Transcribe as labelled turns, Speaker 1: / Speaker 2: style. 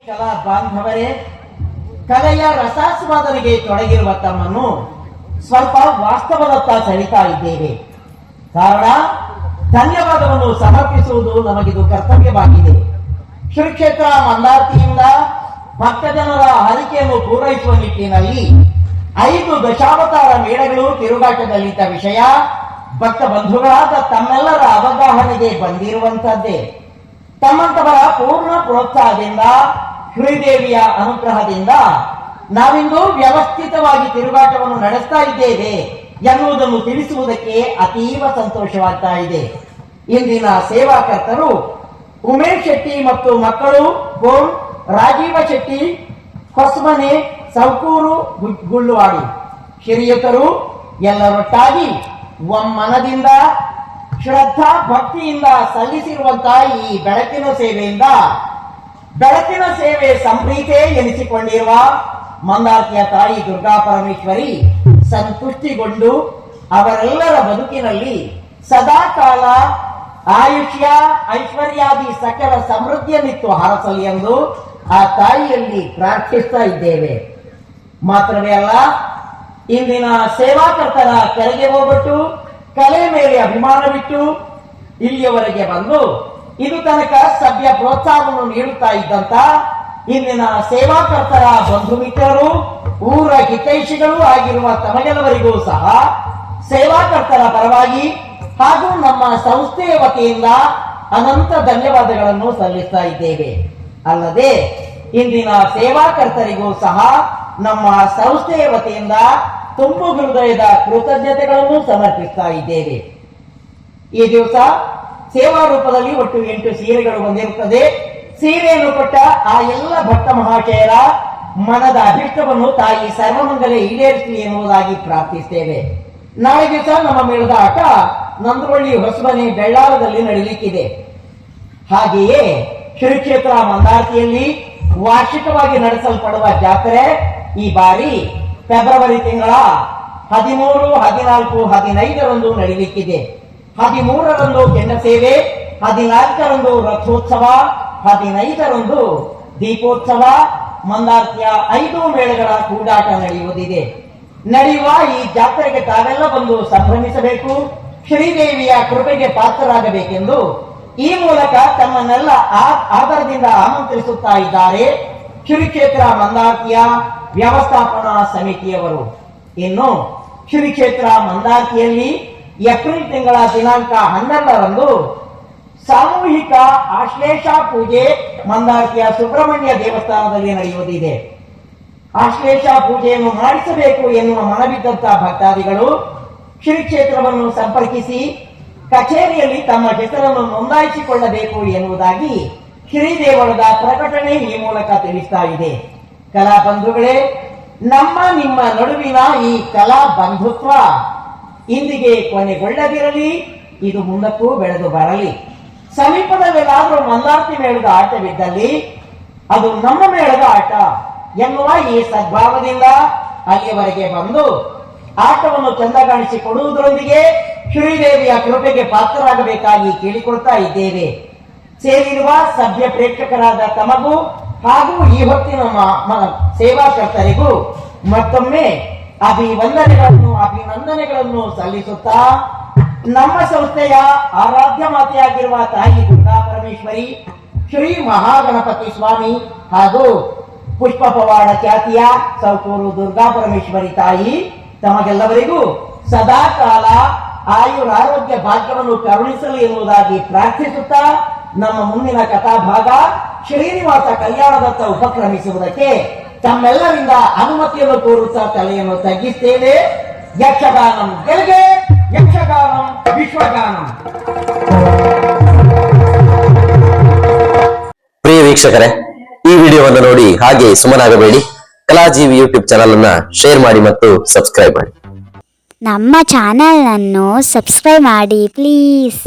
Speaker 1: ಕಲಾ ಬಾಂಧವರೇ, ಕಲೆಯ ರಸಾಸ್ವಾದನೆಗೆ ತೊಡಗಿರುವ ತಮ್ಮನ್ನು ಸ್ವಲ್ಪ ವಾಸ್ತವದತ್ತ ಸೆಳಿತಾ ಇದ್ದೇವೆ. ಕಾರಣ, ಧನ್ಯವಾದವನ್ನು ಸಮರ್ಪಿಸುವುದು ನಮಗಿದು ಕರ್ತವ್ಯವಾಗಿದೆ. ಶ್ರೀ ಕ್ಷೇತ್ರ ಮಂದಾರ್ತಿಯಿಂದ ಭಕ್ತಜನರ ಹರಿಕೆಯನ್ನು ಪೂರೈಸುವ ನಿಟ್ಟಿನಲ್ಲಿ 5 ದಶಾವತಾರ ಮೇಳಗಳು ತಿರುಗಾಟದಲ್ಲಿದ್ದ ವಿಷಯ ಭಕ್ತ ಬಂಧುಗಳಾದ ತಮ್ಮೆಲ್ಲರ ಅವಗಾಹನೆಗೆ ಬಂದಿರುವಂತದ್ದೇ. ತಮ್ಮಂತವರ ಪೂರ್ಣ ಪ್ರೋತ್ಸಾಹದಿಂದ, ಶ್ರೀದೇವಿಯ ಅನುಗ್ರಹದಿಂದ ನಾವಿಂದು ವ್ಯವಸ್ಥಿತವಾಗಿ ತಿರುಗಾಟವನ್ನು ನಡೆಸ್ತಾ ಇದ್ದೇವೆ ಎನ್ನುವುದನ್ನು ತಿಳಿಸುವುದಕ್ಕೆ ಅತೀವ ಸಂತೋಷವಾಗ್ತಾ ಇದೆ. ಇಂದಿನ ಸೇವಾಕರ್ತರು ಉಮೇಶ್ ಶೆಟ್ಟಿ ಮತ್ತು ಮಕ್ಕಳು ಗೋಳ್, ರಾಜೀವ ಶೆಟ್ಟಿ, ಹೊಸಮನೆ, ಸೌಕೂರು, ಗುಳ್ಳುವಾಡಿ, ಶ್ರೀಯುತರು ಎಲ್ಲರೊಟ್ಟಾಗಿ ಒಮ್ಮನದಿಂದ ಶ್ರದ್ಧಾ ಭಕ್ತಿಯಿಂದ ಸಲ್ಲಿಸಿರುವಂತಹ ಈ ಬೆಳಕಿನ ಸೇವೆಯಿಂದ ಬೆಳಕಿನ ಸೇವೆ ಸಂಪ್ರೀತೆ ಎನಿಸಿಕೊಂಡಿರುವ ಮಂದಾರ್ತಿಯ ತಾಯಿ ದುರ್ಗಾ ಪರಮೇಶ್ವರಿ ಸಂತುಷ್ಟಿಗೊಂಡು ಅವರೆಲ್ಲರ ಬದುಕಿನಲ್ಲಿ ಸದಾ ಕಾಲ ಆಯುಷ್ಯ, ಐಶ್ವರ್ಯಾದಿ ಸಕಲ ಸಮೃದ್ಧಿಯನ್ನಿತ್ತು ಹರಸಲಿ ಎಂದು ಆ ತಾಯಿಯಲ್ಲಿ ಪ್ರಾರ್ಥಿಸ್ತಾ ಇದ್ದೇವೆ. ಮಾತ್ರವೇ ಅಲ್ಲ, ಇಂದಿನ ಸೇವಾಕರ್ತರ ಕೆಳಗೆ ಹೋಗ್ಬಿಟ್ಟು ಕಲೆ ಮೇಲೆ ಅಭಿಮಾನವಿಟ್ಟು ಇಲ್ಲಿಯವರೆಗೆ ಬಂದು ಇದು ತನಕ ಸಭ್ಯ ಪ್ರೋತ್ಸಾಹವನ್ನು ನೀಡುತ್ತಾ ಇದ್ದಂತ ಇಂದಿನ ಸೇವಾಕರ್ತರ ಬಂಧು ಮಿತ್ರರು, ಊರ ಹಿತೈಷಿಗಳು ಆಗಿರುವ ತಮಗೆಲ್ಲವರಿಗೂ ಸಹ ಸೇವಾಕರ್ತರ ಪರವಾಗಿ ಹಾಗೂ ನಮ್ಮ ಸಂಸ್ಥೆಯ ವತಿಯಿಂದ ಅನಂತ ಧನ್ಯವಾದಗಳನ್ನು ಸಲ್ಲಿಸ್ತಾ ಇದ್ದೇವೆ. ಅಲ್ಲದೆ ಇಂದಿನ ಸೇವಾಕರ್ತರಿಗೂ ಸಹ ನಮ್ಮ ಸಂಸ್ಥೆಯ ವತಿಯಿಂದ ತುಂಬು ಹೃದಯದ ಕೃತಜ್ಞತೆಗಳನ್ನು ಸಮರ್ಪಿಸ್ತಾ ಇದ್ದೇವೆ. ಈ ದಿವಸ ಸೇವಾ ರೂಪದಲ್ಲಿ ಒಟ್ಟು 8 ಸೀರೆಗಳು ಬಂದಿರುತ್ತದೆ. ಸೀರೆಯನ್ನು ಕೊಟ್ಟ ಆ ಎಲ್ಲ ಭಕ್ತ ಮಹಾಶಯರ ಮನದ ಅಭಿಷ್ಟವನ್ನು ತಾಯಿ ಸರ್ವಮಂಗಲ ಈಡೇರಿಸಲಿ ಎನ್ನುವುದಾಗಿ ಪ್ರಾರ್ಥಿಸ್ತೇವೆ. ನಾಳೆ ದಿವಸ ನಮ್ಮ ಮೇಳದ ಆಟ ನಂದವಳ್ಳಿ, ಹೊಸಮನೆ, ಬೆಳ್ಳಾರದಲ್ಲಿ ನಡೆಯಲಿಕ್ಕಿದೆ. ಹಾಗೆಯೇ ಶ್ರೀ ಕ್ಷೇತ್ರ ಮಂದಾರ್ತಿಯಲ್ಲಿ ವಾರ್ಷಿಕವಾಗಿ ನಡೆಸಲ್ಪಡುವ ಜಾತ್ರೆ ಈ ಬಾರಿ ಫೆಬ್ರವರಿ ತಿಂಗಳ 13, 14, 15ರಂದು ನಡೆಯಲಿಕ್ಕಿದೆ. 13ರಂದು ಕೆಂಡ ಸೇವೆ, 14ರಂದು ರಥೋತ್ಸವ, 15ರಂದು ದೀಪೋತ್ಸವ, ಮಂದಾರ್ತಿಯ 5 ಮೇಳಗಳ ಕೂಡಾಟ ನಡೆಯುವುದಿದೆ. ನಡೆಯುವ ಈ ಜಾತ್ರೆಗೆ ತಾವೆಲ್ಲ ಬಂದು ಸಂಭ್ರಮಿಸಬೇಕು, ಶ್ರೀದೇವಿಯ ಕೃಪೆಗೆ ಪಾತ್ರರಾಗಬೇಕೆಂದು ಈ ಮೂಲಕ ತಮ್ಮನ್ನೆಲ್ಲ ಆದರದಿಂದ ಆಮಂತ್ರಿಸುತ್ತಾ ಇದ್ದಾರೆ ಶ್ರೀ ಕ್ಷೇತ್ರ ಮಂದಾರ್ತಿಯ ವ್ಯವಸ್ಥಾಪನಾ ಸಮಿತಿಯವರು. ಇನ್ನು ಶ್ರೀ ಕ್ಷೇತ್ರ ಮಂದಾರ್ತಿಯಲ್ಲಿ ಏಪ್ರಿಲ್ ತಿಂಗಳ ದಿನಾಂಕ 12ರಂದು ಸಾಮೂಹಿಕ ಆಶ್ಲೇಷ ಪೂಜೆ ಮಂದಾರ್ತಿಯ ಸುಬ್ರಹ್ಮಣ್ಯ ದೇವಸ್ಥಾನದಲ್ಲಿ ನಡೆಯುವುದಿದೆ. ಆಶ್ಲೇಷ ಪೂಜೆಯನ್ನು ಮಾಡಿಸಬೇಕು ಎನ್ನುವ ಮನವಿದ್ದಂತಹ ಭಕ್ತಾದಿಗಳು ಶ್ರೀ ಕ್ಷೇತ್ರವನ್ನು ಸಂಪರ್ಕಿಸಿ ಕಚೇರಿಯಲ್ಲಿ ತಮ್ಮ ಹೆಸರನ್ನು ನೋಂದಾಯಿಸಿಕೊಳ್ಳಬೇಕು ಎನ್ನುವುದಾಗಿ ಶ್ರೀದೇವಳದ ಪ್ರಕಟಣೆ ಈ ಮೂಲಕ ತಿಳಿಸ್ತಾ ಇದೆ. ಕಲಾ ಬಂಧುಗಳೇ, ನಮ್ಮ ನಿಮ್ಮ ನಡುವಿನ ಈ ಕಲಾ ಬಂಧುತ್ವ ಇಂದಿಗೆ ಕೊನೆಗೊಳ್ಳದಿರಲಿ, ಇದು ಮುಂದಕ್ಕೂ ಬೆಳೆದು ಬರಲಿ. ಸಮೀಪದಲ್ಲೆಲ್ಲಾದರೂ ಮಂದಾರ್ತಿ ಮೇಳದ ಆಟವಿದ್ದಲ್ಲಿ ಅದು ನಮ್ಮ ಮೇಳದ ಆಟ ಎನ್ನುವ ಈ ಸದ್ಭಾವದಿಂದ ಅಲ್ಲಿಯವರೆಗೆ ಬಂದು ಆಟವನ್ನು ಚಂದ ಕಾಣಿಸಿಕೊಡುವುದರೊಂದಿಗೆ ಶ್ರೀದೇವಿಯ ಕೃಪೆಗೆ ಪಾತ್ರರಾಗಬೇಕಾಗಿ ಕೇಳಿಕೊಳ್ತಾ ಇದ್ದೇವೆ. ಸೇರಿರುವ ಸಭ್ಯ ಪ್ರೇಕ್ಷಕರಾದ ತಮಗೂ ಹಾಗೂ ಈ ಹೊತ್ತಿನ ಸೇವಾಕರ್ತರಿಗೂ ಮತ್ತೊಮ್ಮೆ ಅಭಿನಂದನೆಗಳನ್ನು ಸಲ್ಲಿಸುತ್ತಾ ನಮ್ಮ ಸಂಸ್ಥೆಯ ಆರಾಧ್ಯ ಮಾತೆಯಾಗಿರುವ ತಾಯಿ ದುರ್ಗಾ ಪರಮೇಶ್ವರಿ, ಶ್ರೀ ಮಹಾಗಣಪತಿ ಸ್ವಾಮಿ ಹಾಗೂ ಪುಷ್ಪ ಪವಾಡ ಖ್ಯಾತಿಯ ಸೌಕೂರು ದುರ್ಗಾ ಪರಮೇಶ್ವರಿ ತಾಯಿ ತಮಗೆಲ್ಲವರಿಗೂ ಸದಾ ಕಾಲ ಆಯುರಾರೋಗ್ಯ ಭಾಗ್ಯವನ್ನು ಕರುಣಿಸಲಿ ಎನ್ನುವುದಾಗಿ ಪ್ರಾರ್ಥಿಸುತ್ತಾ ನಮ್ಮ ಮುಂದಿನ ಕಥಾಭಾಗ ಶ್ರೀನಿವಾಸ ಕಲ್ಯಾಣದತ್ತ ಉಪಕ್ರಮಿಸುವುದಕ್ಕೆ ತಮ್ಮೆಲ್ಲರಿಂದ ಅನುಮತಿಯನ್ನು ಕೋರುತ್ತಾ ತಲೆಯನ್ನು ತಗ್ಗಿಸ್ತೇವೆ. ಯಕ್ಷಗಾನಂ ಗೆಲ್ಗೆ, ಯಕ್ಷಗಾನಂ ವಿಶ್ವಗಾನಂ.
Speaker 2: ಪ್ರಿಯ ವೀಕ್ಷಕರೇ, ಈ ವಿಡಿಯೋವನ್ನು ನೋಡಿ ಹಾಗೆ ಸುಮ್ಮನಾಗಬೇಡಿ. ಕಲಾಜೀವಿ ಯೂಟ್ಯೂಬ್ ಚಾನಲ್ ಅನ್ನ ಶೇರ್ ಮಾಡಿ ಮತ್ತು ಸಬ್ಸ್ಕ್ರೈಬ್ ಮಾಡಿ.
Speaker 3: ನಮ್ಮ ಚಾನಲ್ ಅನ್ನು ಸಬ್ಸ್ಕ್ರೈಬ್ ಮಾಡಿ ಪ್ಲೀಸ್.